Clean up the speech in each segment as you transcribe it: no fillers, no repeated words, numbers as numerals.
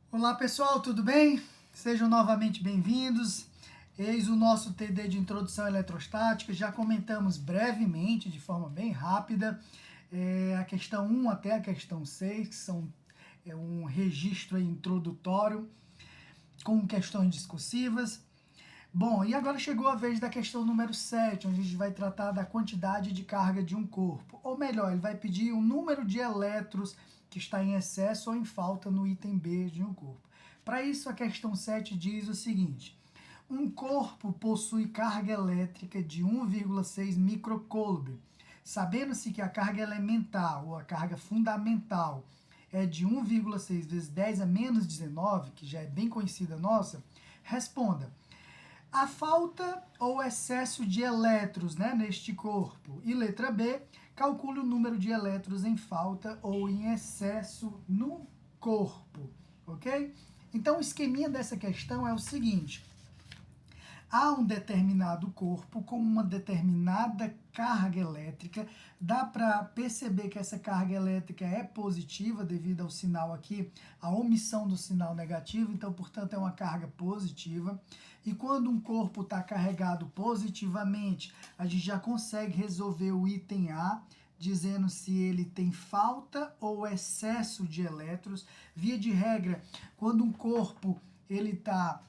Olá pessoal, tudo bem? Sejam novamente bem-vindos. Eis o nosso TD de Introdução à Eletrostática. Já comentamos brevemente, de forma bem rápida, a questão 1 até a questão 6, que são um registro introdutório com questões discursivas. Bom, e agora chegou a vez da questão número 7, onde a gente vai tratar da quantidade de carga de um corpo. Ou melhor, ele vai pedir o número de elétrons que está em excesso ou em falta no item B de um corpo. Para isso, a questão 7 diz o seguinte: um corpo possui carga elétrica de 1,6 microcoulomb. Sabendo-se que a carga elementar ou a carga fundamental é de 1,6 vezes 10 a menos 19, que já é bem conhecida nossa, responda: a falta ou excesso de elétrons, neste corpo. E letra B, calcule o número de elétrons em falta ou em excesso no corpo, ok? Então o esqueminha dessa questão é o seguinte: há um determinado corpo com uma determinada carga elétrica. Dá para perceber que essa carga elétrica é positiva devido ao sinal aqui, a omissão do sinal negativo, então, portanto, é uma carga positiva. E quando um corpo está carregado positivamente, a gente já consegue resolver o item A, dizendo se ele tem falta ou excesso de elétrons. Via de regra, quando um corpo ele está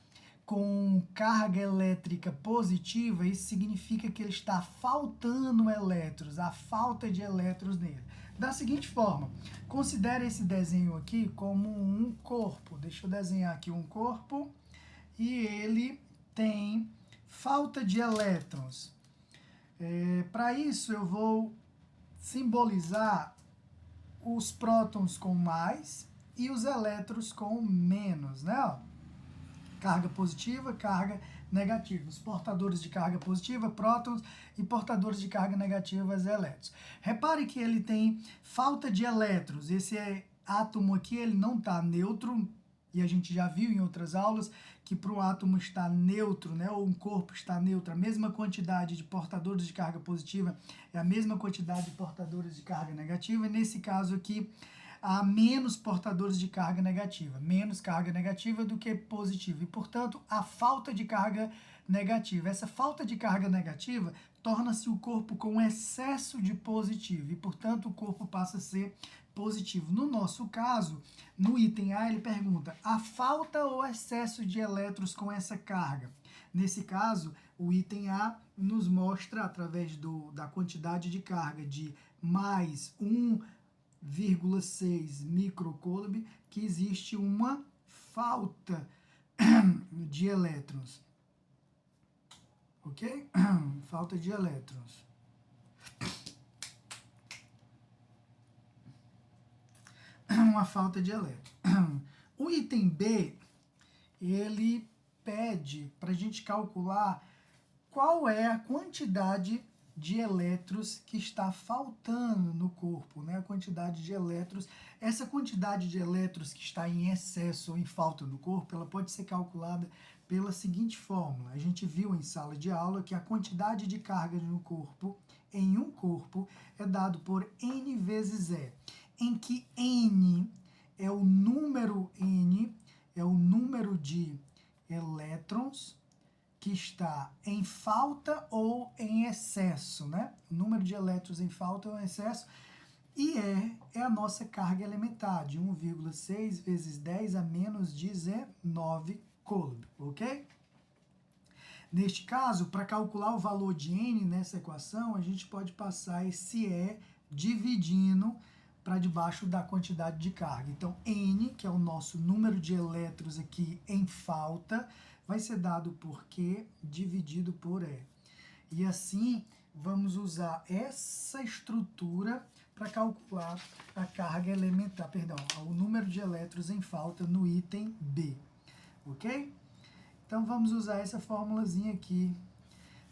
com carga elétrica positiva, isso significa que ele está faltando elétrons, a falta de elétrons nele. Da seguinte forma, considere esse desenho aqui como um corpo. Deixa eu desenhar aqui um corpo e ele tem falta de elétrons. Para isso eu vou simbolizar os prótons com mais e os elétrons com menos, né? Carga positiva, carga negativa. Os portadores de carga positiva, prótons, e portadores de carga negativa, elétrons. Repare que ele tem falta de elétrons. Esse átomo aqui, ele não está neutro, e a gente já viu em outras aulas que para o átomo estar neutro, ou um corpo está neutro, a mesma quantidade de portadores de carga positiva é a mesma quantidade de portadores de carga negativa, e nesse caso aqui, há menos portadores de carga negativa, menos carga negativa do que positiva, e portanto a falta de carga negativa. Essa falta de carga negativa torna-se o corpo com excesso de positivo, e portanto o corpo passa a ser positivo. No nosso caso, no item A, ele pergunta: a falta ou excesso de elétrons com essa carga? Nesse caso, o item A nos mostra, através da quantidade de carga de mais 1,6 microcoulomb, que existe uma falta de elétrons. Ok? Falta de elétrons. Uma falta de elétrons. O item B, ele pede para a gente calcular qual é a quantidade de elétrons que está faltando no corpo, A quantidade de elétrons. Essa quantidade de elétrons que está em excesso ou em falta no corpo, ela pode ser calculada pela seguinte fórmula. A gente viu em sala de aula que a quantidade de carga no corpo, em um corpo, é dado por N vezes E, em que N é o número de elétrons que está em falta ou em excesso, O número de elétrons em falta ou em excesso. E é a nossa carga elementar, de 1,6 vezes 10 a menos 19 coulomb, ok? Neste caso, para calcular o valor de N nessa equação, a gente pode passar esse E dividindo para debaixo da quantidade de carga. Então, N, que é o nosso número de elétrons aqui em falta, vai ser dado por Q dividido por E. E assim, vamos usar essa estrutura para calcular a carga elementar, o número de elétrons em falta no item B, ok? Então, vamos usar essa formulazinha aqui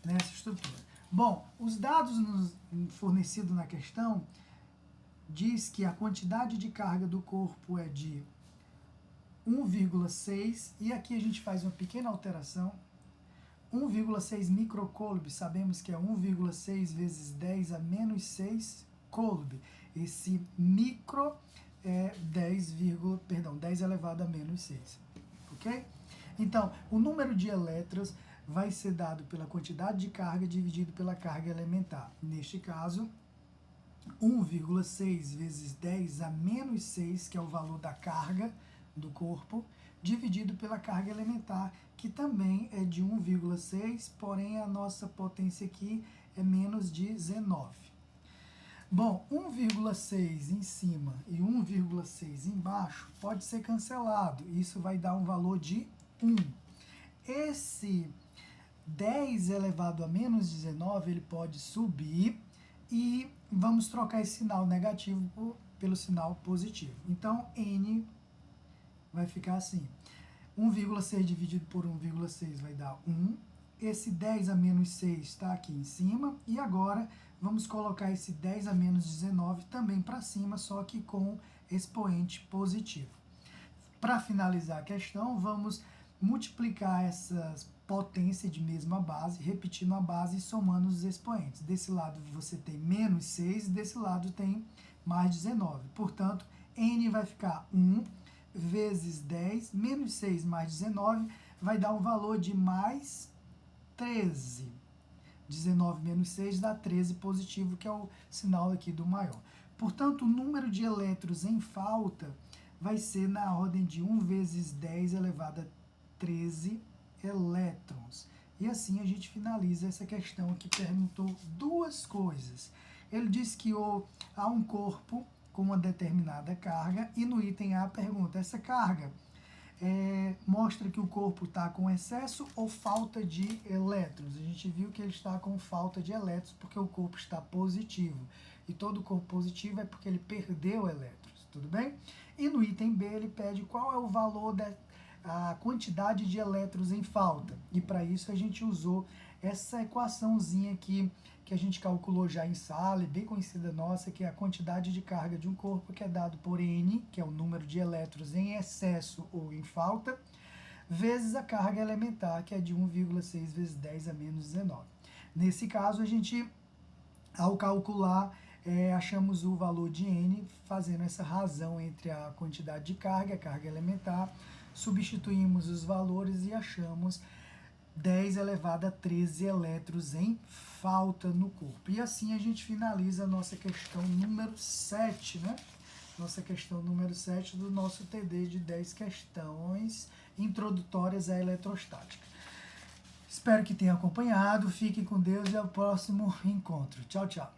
nessa estrutura. Bom, os dados fornecidos na questão diz que a quantidade de carga do corpo é de 1,6, e aqui a gente faz uma pequena alteração. 1,6 microcoulomb, sabemos que é 1,6 vezes 10 a menos 6 coulomb. Esse micro 10 elevado a menos 6. Ok? Então, o número de elétrons vai ser dado pela quantidade de carga dividido pela carga elementar. Neste caso, 1,6 vezes 10 a menos 6, que é o valor da carga do corpo, dividido pela carga elementar, que também é de 1,6, porém a nossa potência aqui é menos 19. Bom, 1,6 em cima e 1,6 embaixo pode ser cancelado. Isso vai dar um valor de 1. Esse 10 elevado a menos 19, ele pode subir e vamos trocar esse sinal negativo pelo sinal positivo. Então, N vai ficar assim. 1,6 dividido por 1,6 vai dar 1. Esse 10 a menos 6 está aqui em cima. E agora vamos colocar esse 10 a menos 19 também para cima, só que com expoente positivo. Para finalizar a questão, vamos multiplicar essas potências de mesma base, repetindo a base e somando os expoentes. Desse lado você tem menos 6, desse lado tem mais 19. Portanto, N vai ficar 1 vezes 10, menos 6 mais 19, vai dar um valor de mais 13. 19 menos 6 dá 13 positivo, que é o sinal aqui do maior. Portanto, o número de elétrons em falta vai ser na ordem de 1 vezes 10 elevado a 13 elétrons. E assim a gente finaliza essa questão que perguntou duas coisas. Ele disse que há um corpo com uma determinada carga e no item A pergunta, essa carga mostra que o corpo está com excesso ou falta de elétrons. A gente viu que ele está com falta de elétrons porque o corpo está positivo. E todo corpo positivo é porque ele perdeu elétrons, tudo bem? E no item B ele pede qual é o valor a quantidade de elétrons em falta. E para isso a gente usou essa equaçãozinha aqui que a gente calculou já em sala, bem conhecida nossa, que é a quantidade de carga de um corpo, que é dado por N, que é o número de elétrons em excesso ou em falta, vezes a carga elementar, que é de 1,6 vezes 10 a menos 19. Nesse caso, a gente, ao calcular, achamos o valor de N, fazendo essa razão entre a quantidade de carga, a carga elementar, substituímos os valores e achamos 10 elevado a 13 elétrons em falta no corpo. E assim a gente finaliza a nossa questão número 7, né? Nossa questão número 7 do nosso TD de 10 questões introdutórias à eletrostática. Espero que tenha acompanhado. Fiquem com Deus e ao próximo encontro. Tchau, tchau.